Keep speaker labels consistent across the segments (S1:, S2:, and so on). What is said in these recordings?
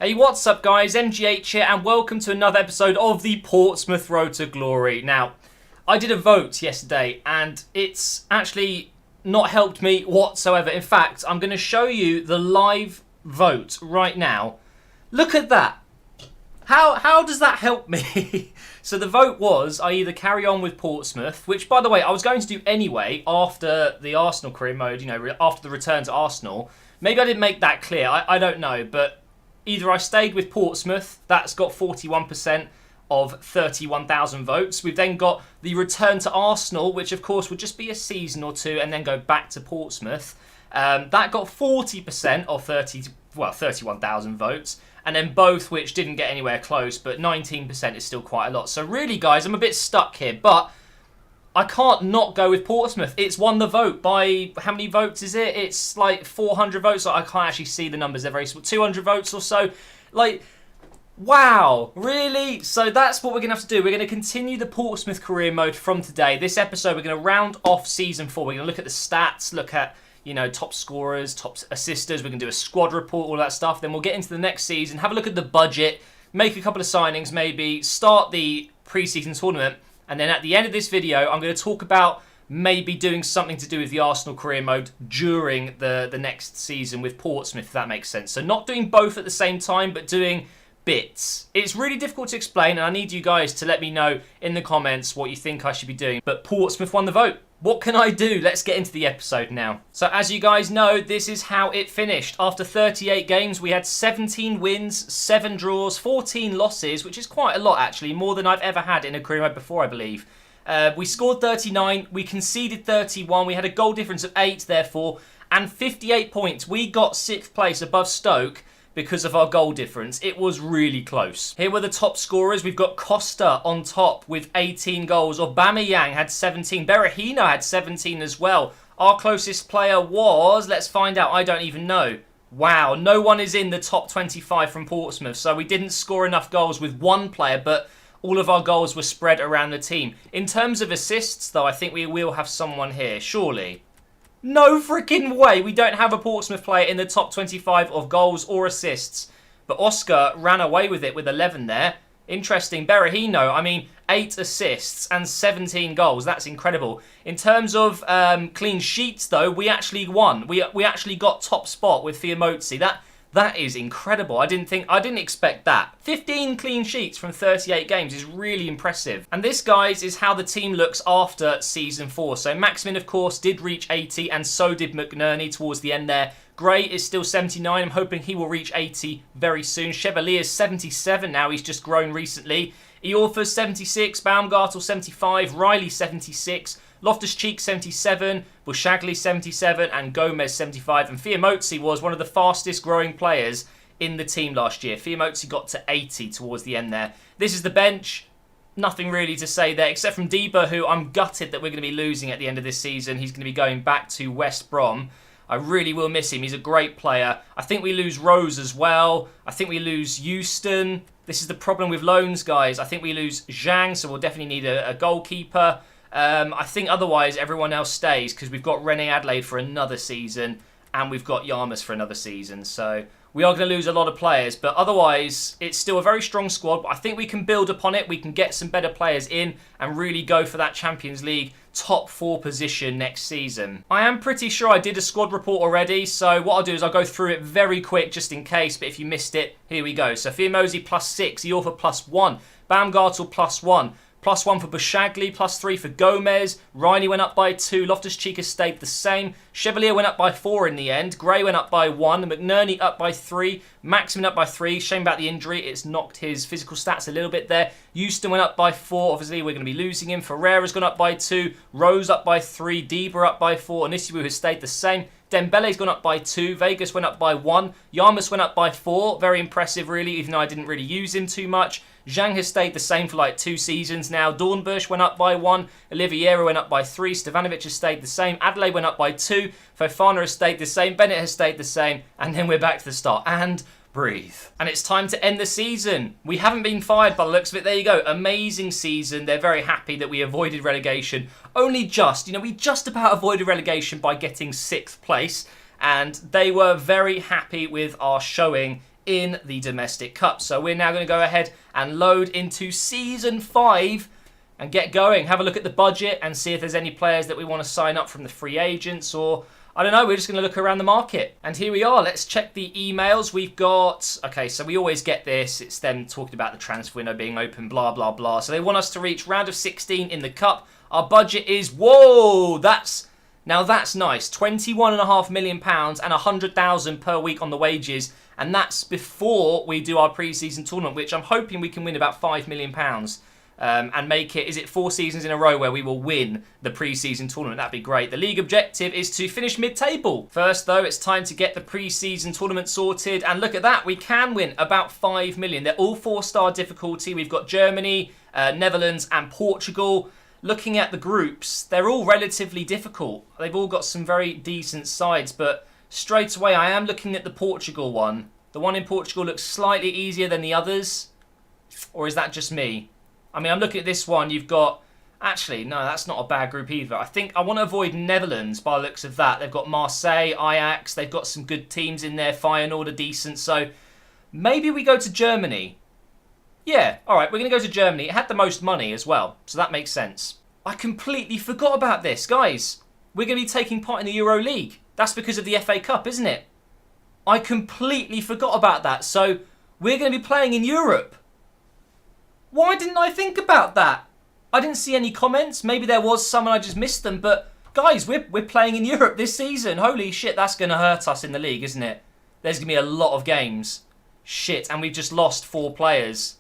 S1: Hey, what's up guys, MGH here and welcome to another episode of the Portsmouth Road to Glory. Now, I did a vote yesterday and it's actually not helped me whatsoever. In fact, I'm going to show you the live vote right now. Look at that. How does that help me? So the vote was, I either carry on with Portsmouth, which by the way, I was going to do anyway after the Arsenal career mode, you know, after the return to Arsenal. Maybe I didn't make that clear, I don't know, but either I stayed with Portsmouth, that's got 41% of 31,000 votes. We've then got the return to Arsenal, which of course would just be a season or two and then go back to Portsmouth. That got 40% of 31,000 votes. And then both, which didn't get anywhere close, but 19% is still quite a lot. So really, guys, I'm a bit stuck here, but I can't not go with Portsmouth. It's won the vote by, how many votes is it? It's like 400 votes. I can't actually see the numbers. They're very small. 200 votes or so. Like, wow, really? So that's what we're going to have to do. We're going to continue the Portsmouth career mode from today. This episode, we're going to round off Season 4. We're going to look at the stats, look at, you know, top scorers, top assisters. We're going to do a squad report, all that stuff. Then we'll get into the next season, have a look at the budget, make a couple of signings maybe, start the pre-season tournament. And then at the end of this video, I'm going to talk about maybe doing something to do with the Arsenal career mode during the next season with Portsmouth, if that makes sense. So not doing both at the same time, but doing bits. It's really difficult to explain, and I need you guys to let me know in the comments what you think I should be doing. But Portsmouth won the vote. What can I do? Let's get into the episode now. So as you guys know, this is how it finished. After 38 games, we had 17 wins, 7 draws, 14 losses, which is quite a lot actually, more than I've ever had in a career mode before, I believe. We scored 39, we conceded 31, we had a goal difference of 8 therefore, and 58 points. We got 6th place above Stoke because of our goal difference. It was really close. Here were the top scorers. We've got Costa on top with 18 goals. Aubameyang had 17. Berahino had 17 as well. Our closest player was, let's find out, I don't even know. Wow, no one is in the top 25 from Portsmouth, so we didn't score enough goals with one player, but all of our goals were spread around the team. In terms of assists, though, I think we will have someone here, surely. No freaking way. We don't have a Portsmouth player in the top 25 of goals or assists. But Oscar ran away with it with 11 there. Interesting. Berahino, I mean, 8 assists and 17 goals. That's incredible. In terms of clean sheets, though, we actually won. We actually got top spot with Fiamozzi. That is incredible. I didn't expect that. 15 clean sheets from 38 games is really impressive. And this, guys, is how the team looks after Season 4. So Maximin, of course, did reach 80, and so did McNerney towards the end there. Gray is still 79. I'm hoping he will reach 80 very soon. Chevalier is 77 now. He's just grown recently. Iorfa's 76. Baumgartel 75. Riley 76. Loftus-Cheek 77, Bushagli 77 and Gomez 75. And Fiamozzi was one of the fastest growing players in the team last year. Fiamozzi got to 80 towards the end there. This is the bench. Nothing really to say there except from Deba, who I'm gutted that we're going to be losing at the end of this season. He's going to be going back to West Brom. I really will miss him. He's a great player. I think we lose Rose as well. I think we lose Houston. This is the problem with loans, guys. I think we lose Zhang, so we'll definitely need a goalkeeper. I think otherwise everyone else stays because we've got Rene Adelaide for another season and we've got Yarmouth for another season. So we are going to lose a lot of players, but otherwise it's still a very strong squad. But I think we can build upon it. We can get some better players in and really go for that Champions League top 4 position next season. I am pretty sure I did a squad report already, so what I'll do is I'll go through it very quick just in case, but if you missed it, here we go. So Fiamozzi +6, Iorfa +1, Baumgartel +1, +1 for Bushagli, +3 for Gomez. Riley went up by 2. Loftus-Cheek has stayed the same. Chevalier went up by 4 in the end. Gray went up by 1. McNerney up by 3. Maximin up by 3. Shame about the injury. It's knocked his physical stats a little bit there. Houston went up by 4. Obviously, we're going to be losing him. Ferreira's gone up by 2. Rose up by 3. Deba up by 4. Onisiwu has stayed the same. Dembele's gone up by 2. Vegas went up by 1. Yarmouth went up by 4. Very impressive, really, even though I didn't really use him too much. Zhang has stayed the same for like 2 seasons now. Dornbusch went up by 1. Oliveira went up by 3. Stevanovic has stayed the same. Adelaide went up by 2. Fofana has stayed the same. Bennett has stayed the same. And then we're back to the start. And breathe. And it's time to end the season. We haven't been fired by the looks of it. There you go. Amazing season. They're very happy that we avoided relegation. Only just. You know, we just about avoided relegation by getting 6th place. And they were very happy with our showing in the Domestic Cup. So we're now going to go ahead and load into Season 5 and get going. Have a look at the budget and see if there's any players that we want to sign up from the free agents, or I don't know, we're just going to look around the market. And here we are. Let's check the emails. We've got, okay, so we always get this. It's them talking about the transfer window being open, blah, blah, blah. So they want us to reach round of 16 in the Cup. Our budget is, whoa, now that's nice. £21.5 million and 100,000 per week on the wages. And that's before we do our pre-season tournament, which I'm hoping we can win about £5 million. And make it, is it 4 seasons in a row where we will win the pre-season tournament? That'd be great. The league objective is to finish mid-table. First, though, it's time to get the pre-season tournament sorted. And look at that, we can win about 5 million. They're all 4-star difficulty. We've got Germany, Netherlands, and Portugal. Looking at the groups, they're all relatively difficult. They've all got some very decent sides, but straight away, I am looking at the Portugal one. The one in Portugal looks slightly easier than the others. Or is that just me? I mean, I'm looking at this one. You've got... Actually, no, that's not a bad group either. I think I want to avoid Netherlands by the looks of that. They've got Marseille, Ajax. They've got some good teams in there. Feyenoord are decent. So maybe we go to Germany. Yeah, all right, we're going to go to Germany. It had the most money as well, so that makes sense. I completely forgot about this. Guys, we're going to be taking part in the Euro League. That's because of the FA Cup, isn't it? I completely forgot about that. So we're going to be playing in Europe. Why didn't I think about that? I didn't see any comments. Maybe there was some and I just missed them. But guys, we're playing in Europe this season. Holy shit, that's going to hurt us in the league, isn't it? There's going to be a lot of games. Shit, and we've just lost 4 players.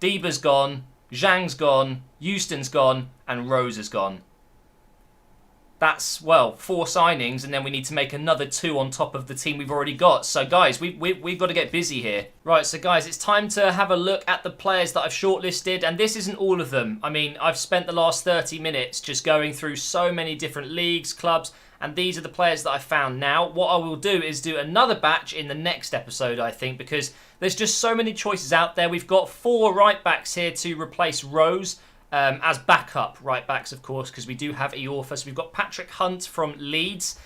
S1: Dieber's gone, Zhang's gone, Houston's gone, and Rose is gone. That's, well, 4 signings, and then we need to make another 2 on top of the team we've already got. So, guys, we've got to get busy here. Right, so, guys, it's time to have a look at the players that I've shortlisted, and this isn't all of them. I mean, I've spent the last 30 minutes just going through so many different leagues, clubs, and these are the players that I found now. What I will do is do another batch in the next episode, I think, because there's just so many choices out there. We've got 4 right-backs here to replace Rose. As backup right backs, of course, because we do have Iorfa. So we've got Patrick Hunt from Leeds.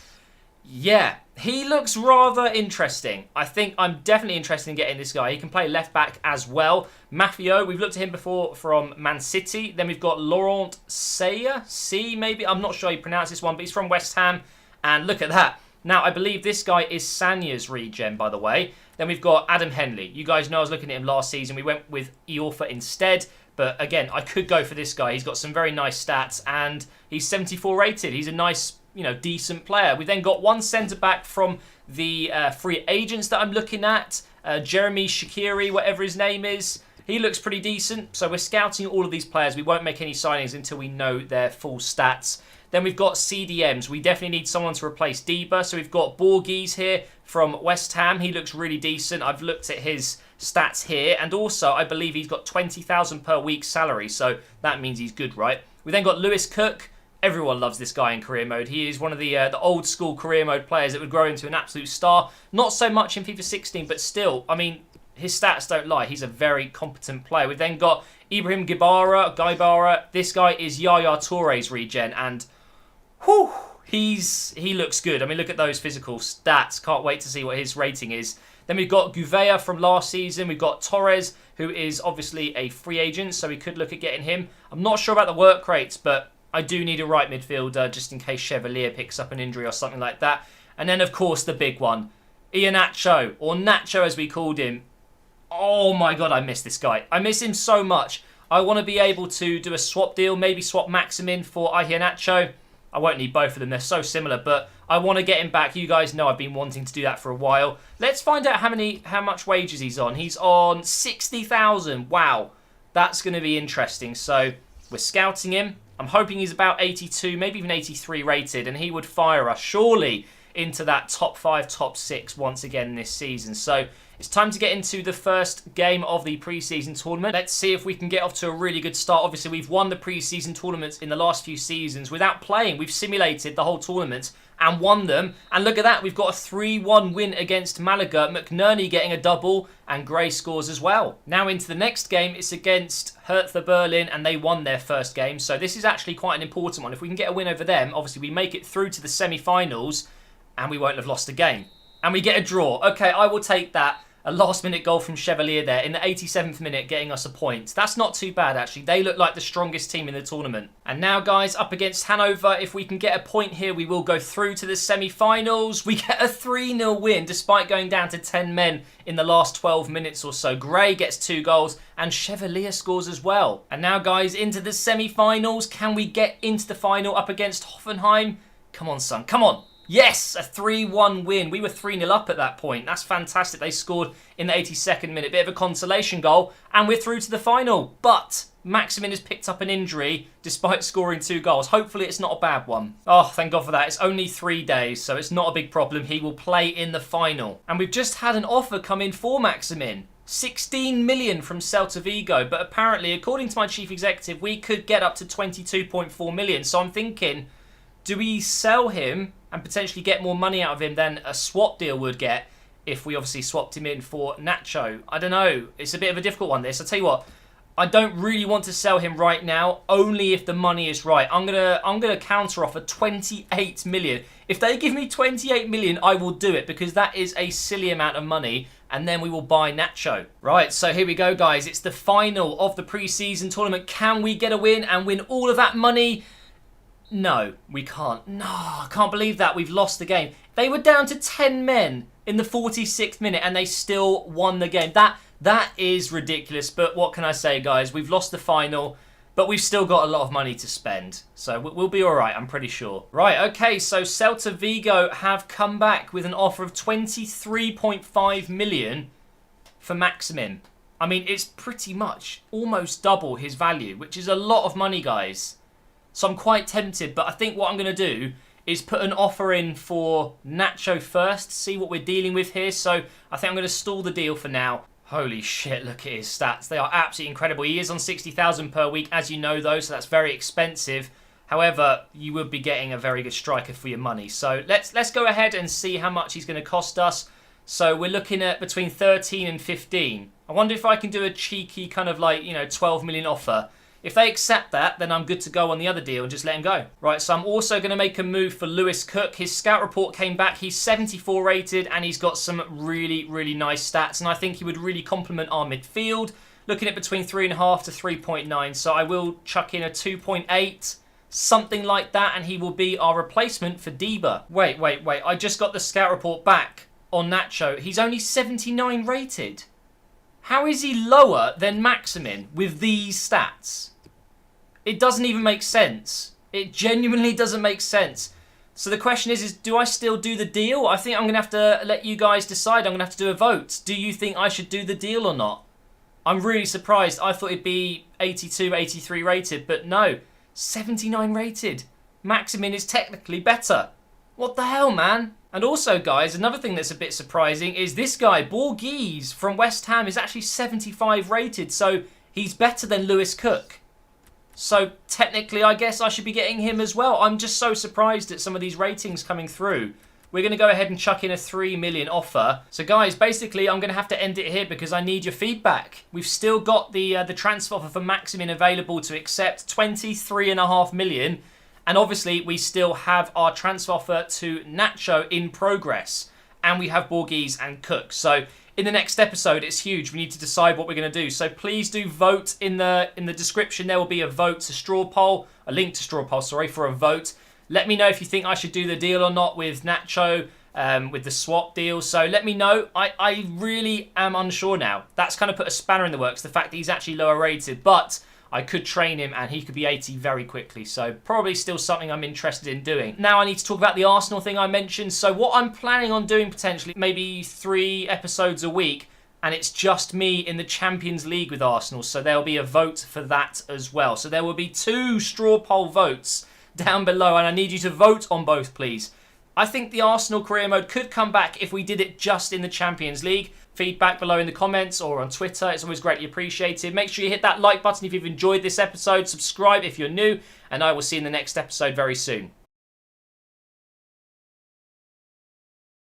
S1: Yeah, he looks rather interesting. I think I'm definitely interested in getting this guy. He can play left back as well. Maffeo, we've looked at him before from Man City. Then we've got Laurent Seya, maybe. I'm not sure how you pronounce this one, but he's from West Ham. And look at that. Now, I believe this guy is Sanya's regen, by the way. Then we've got Adam Henley. You guys know I was looking at him last season. We went with Iorfa instead. But again, I could go for this guy. He's got some very nice stats and he's 74 rated. He's a nice, decent player. We've then got 1 centre-back from the free agents that I'm looking at. Jeremy Shaqiri, whatever his name is. He looks pretty decent. So we're scouting all of these players. We won't make any signings until we know their full stats. Then we've got CDMs. We definitely need someone to replace Dieber. So we've got Borges here from West Ham. He looks really decent. I've looked at his stats here. And also, I believe he's got 20,000 per week salary. So that means he's good, right? We then got Lewis Cook. Everyone loves this guy in career mode. He is one of the old school career mode players that would grow into an absolute star. Not so much in FIFA 16, but still, I mean, his stats don't lie. He's a very competent player. We've then got Ibrahim Gaibara. This guy is Yaya Toure's regen. And whew, he looks good. I mean, look at those physical stats. Can't wait to see what his rating is. Then we've got Gouveia from last season. We've got Torres, who is obviously a free agent, so we could look at getting him. I'm not sure about the work rates, but I do need a right midfielder just in case Chevalier picks up an injury or something like that. And then, of course, the big one, Nacho, or Nacho as we called him. Oh my God, I miss this guy. I miss him so much. I want to be able to do a swap deal, maybe swap Maximin for Nacho. I won't need both of them. They're so similar, but I want to get him back. You guys know I've been wanting to do that for a while. Let's find out how much wages he's on. He's on 60,000. Wow, that's going to be interesting. So we're scouting him. I'm hoping he's about 82, maybe even 83 rated, and he would fire us surely into that top 5, top 6 once again this season. So it's time to get into the first game of the pre-season tournament. Let's see if we can get off to a really good start. Obviously, we've won the pre-season tournaments in the last few seasons without playing. We've simulated the whole tournament and won them. And look at that, we've got a 3-1 win against Malaga. McNerney getting a double and Gray scores as well. Now into the next game, it's against Hertha Berlin and they won their first game. So this is actually quite an important one. If we can get a win over them, obviously we make it through to the semi-finals and we won't have lost a game. And we get a draw. Okay, I will take that. a last-minute goal from Chevalier there in the 87th minute, getting us a point. That's not too bad, actually. They look like the strongest team in the tournament. And now, guys, up against Hanover, if we can get a point here, we will go through to the semi-finals. We get a 3-0 win, despite going down to 10 men in the last 12 minutes or so. Gray gets 2 goals, and Chevalier scores as well. And now, guys, into the semi-finals. Can we get into the final up against Hoffenheim? Come on, son. Come on. Yes, a 3-1 win. We were 3-0 up at that point. That's fantastic. They scored in the 82nd minute. Bit of a consolation goal, and we're through to the final. But Maximin has picked up an injury despite scoring 2 goals. Hopefully it's not a bad one. Oh, thank God for that. It's only 3 days, so it's not a big problem. He will play in the final. And we've just had an offer come in for Maximin. 16 million from Celta Vigo, but apparently, according to my chief executive, we could get up to 22.4 million. So I'm thinking, do we sell him and potentially get more money out of him than a swap deal would get if we obviously swapped him in for Nacho? I don't know. It's a bit of a difficult one, this. I'll tell you what, I don't really want to sell him right now, only if the money is right. I'm gonna counter offer 28 million. If they give me 28 million, I will do it, because that is a silly amount of money, and then we will buy Nacho. Right, so here we go, guys. It's the final of the pre-season tournament. Can we get a win and win all of that money? No, we can't. No, I can't believe that. We've lost the game. They were down to 10 men in the 46th minute and they still won the game. That is ridiculous. But what can I say, guys? We've lost the final, but we've still got a lot of money to spend. So we'll be all right, I'm pretty sure. Right, okay, so Celta Vigo have come back with an offer of 23.5 million for Maximin. I mean, it's pretty much almost double his value, which is a lot of money, guys. So I'm quite tempted, but I think what I'm going to do is put an offer in for Nacho first, see what we're dealing with here. So I think I'm going to stall the deal for now. Holy shit, look at his stats. They are absolutely incredible. He is on 60,000 per week, as you know, though, so that's very expensive. However, you would be getting a very good striker for your money. So let's go ahead and see how much he's going to cost us. So we're looking at between 13 and 15. I wonder if I can do a cheeky kind of 12 million offer. If they accept that, then I'm good to go on the other deal and just let him go. Right, so I'm also going to make a move for Lewis Cook. His scout report came back. He's 74 rated and he's got some really, really nice stats. And I think he would really complement our midfield. Looking at between 3.5 to 3.9. So I will chuck in a 2.8, something like that. And he will be our replacement for Diba. Wait. I just got the scout report back on Nacho. He's only 79 rated. How is he lower than Maximin with these stats? It doesn't even make sense. It genuinely doesn't make sense. So the question is do I still do the deal? I think I'm going to have to let you guys decide. I'm going to have to do a vote. Do you think I should do the deal or not? I'm really surprised. I thought it'd be 82, 83 rated, but no. 79 rated. Maximin is technically better. What the hell, man? And also, guys, another thing that's a bit surprising is this guy, Borghese from West Ham, is actually 75 rated, so he's better than Lewis Cook. So technically, I guess I should be getting him as well. I'm just so surprised at some of these ratings coming through. We're going to go ahead and chuck in a 3 million offer. So guys, basically, I'm going to have to end it here because I need your feedback. We've still got the transfer offer for Maximin available to accept, 23.5 million. And obviously, we still have our transfer offer to Nacho in progress. And we have Borghese and Cook. So in the next episode, it's huge. We need to decide what we're going to do. So please do vote in the description. There will be a vote to straw poll, a link to straw poll, sorry, for a vote. Let me know if you think I should do the deal or not with Nacho, with the swap deal. So let me know. I really am unsure now. That's kind of put a spanner in the works, the fact that he's actually lower rated. But I could train him and he could be 80 very quickly. So probably still something I'm interested in doing. Now I need to talk about the Arsenal thing I mentioned. So what I'm planning on doing potentially, maybe 3 episodes a week. And it's just me in the Champions League with Arsenal. So there will be a vote for that as well. So there will be 2 straw poll votes down below. And I need you to vote on both, please. I think the Arsenal career mode could come back if we did it just in the Champions League. Feedback below in the comments or on Twitter. It's always greatly appreciated. Make sure you hit that like button if you've enjoyed this episode. Subscribe if you're new. And I will see you in the next episode very soon.